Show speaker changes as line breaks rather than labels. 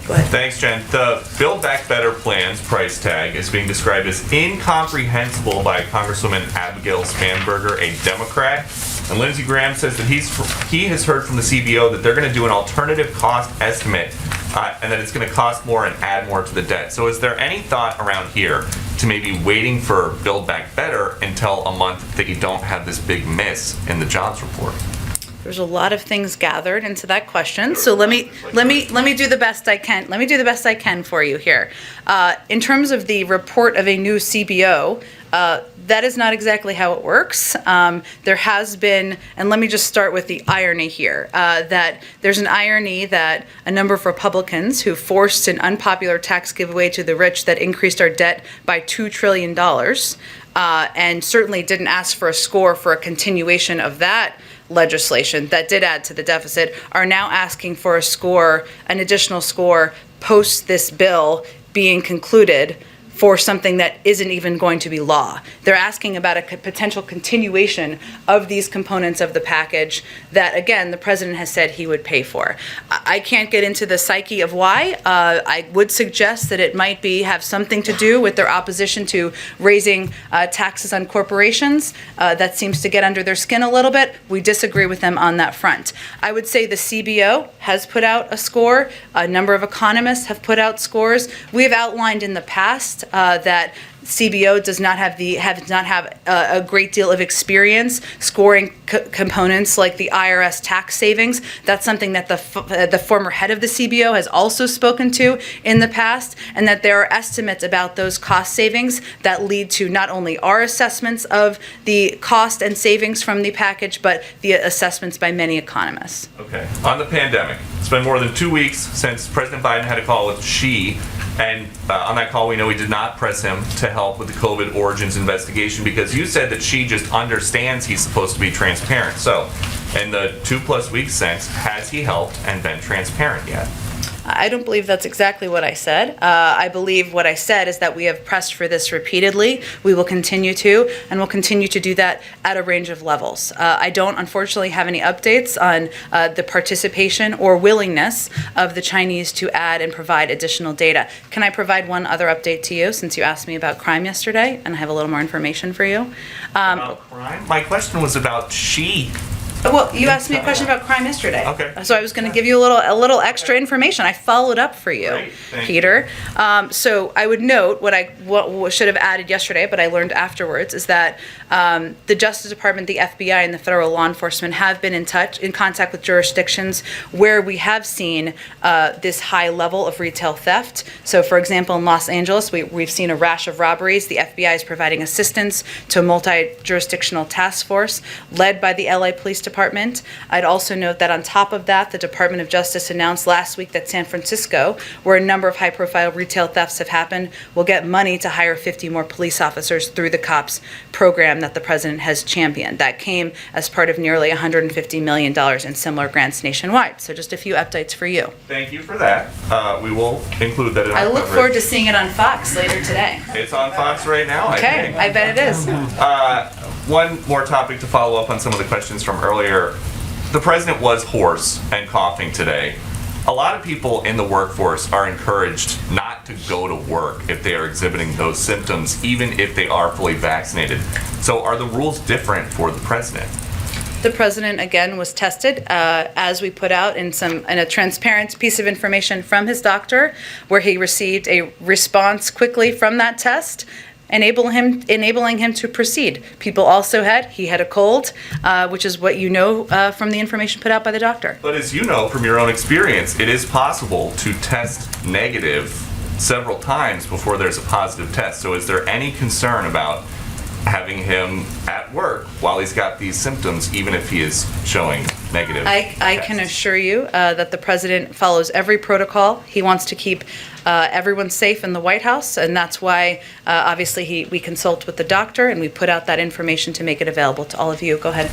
Go ahead.
Thanks, Jen. The Build Back Better plan's price tag is being described as incomprehensible by Congresswoman Abigail Spanberger, a Democrat. And Lindsey Graham says that he has heard from the CBO that they're going to do an alternative cost estimate and that it's going to cost more and add more to the debt. So is there any thought around here to maybe waiting for Build Back Better until a month that you don't have this big miss in the jobs report?
There's a lot of things gathered into that question, so let me do the best I can. Let me do the best I can for you here. In terms of the report of a new CBO, that is not exactly how it works. There has been, and let me just start with the irony here, that there's an irony that a number of Republicans who forced an unpopular tax giveaway to the rich that increased our debt by $2 trillion, and certainly didn't ask for a score for a continuation of that legislation that did add to the deficit, are now asking for a score, an additional score, post this bill being concluded for something that isn't even going to be law. They're asking about a potential continuation of these components of the package that, again, the president has said he would pay for. I can't get into the psyche of why. I would suggest that it might have something to do with their opposition to raising taxes on corporations. That seems to get under their skin a little bit. We disagree with them on that front. I would say the CBO has put out a score. A number of economists have put out scores. We have outlined in the past that CBO does not have a great deal of experience scoring components like the IRS tax savings. That's something that the former head of the CBO has also spoken to in the past, and that there are estimates about those cost savings that lead to not only our assessments of the cost and savings from the package, but the assessments by many economists.
Okay. On the pandemic, it's been more than 2 weeks since President Biden had a call with Xi, and on that call we know he did not press him to help with the COVID origins investigation because you said that Xi just understands he's supposed to be transparent. So, in the 2+ weeks since, has he helped and been transparent yet?
I don't believe that's exactly what I said. I believe what I said is that we have pressed for this repeatedly. We will continue to, and we'll continue to do that at a range of levels. I don't, unfortunately, have any updates on the participation or willingness of the Chinese to add and provide additional data. Can I provide one other update to you, since you asked me about crime yesterday, and I have a little more information for you?
About crime? My question was about Xi.
Well, you asked me a question about crime yesterday.
Okay.
So I was going to give you a little extra information. I followed up for you,
Great. Thank
Peter. So I would note what should have added yesterday, but I learned afterwards, is that the Justice Department, the FBI, and the federal law enforcement have been in contact with jurisdictions where we have seen this high level of retail theft. So, for example, in Los Angeles, we've seen a rash of robberies. The FBI is providing assistance to a multi-jurisdictional task force led by the LA Police Department. I'd also note that on top of that, the Department of Justice announced last week that San Francisco, where a number of high-profile retail thefts have happened, will get money to hire 50 more police officers through the COPS program that the president has championed. That came as part of nearly $150 million in similar grants nationwide. So just a few updates for you.
Thank you for that. We will include that in our
I look
coverage.
forward to seeing it on Fox later today.
It's on Fox right now, I
Okay,
think.
I bet it is.
One more topic to follow up on some of the questions from earlier. The president was hoarse and coughing today. A lot of people in the workforce are encouraged not to go to work if they are exhibiting those symptoms, even if they are fully vaccinated. So are the rules different for the president?
The president, again, was tested, as we put out in a transparent piece of information from his doctor, where he received a response quickly from that test, enabling him to proceed. People also he had a cold, which is what you know from the information put out by the doctor.
But as you know from your own experience, it is possible to test negative several times before there's a positive test. So is there any concern about having him at work while he's got these symptoms, even if he is showing negative
I can assure you that the president follows every protocol. He wants to keep everyone safe in the White House, and that's why obviously we consult with the doctor and we put out that information to make it available to all of you. Go ahead.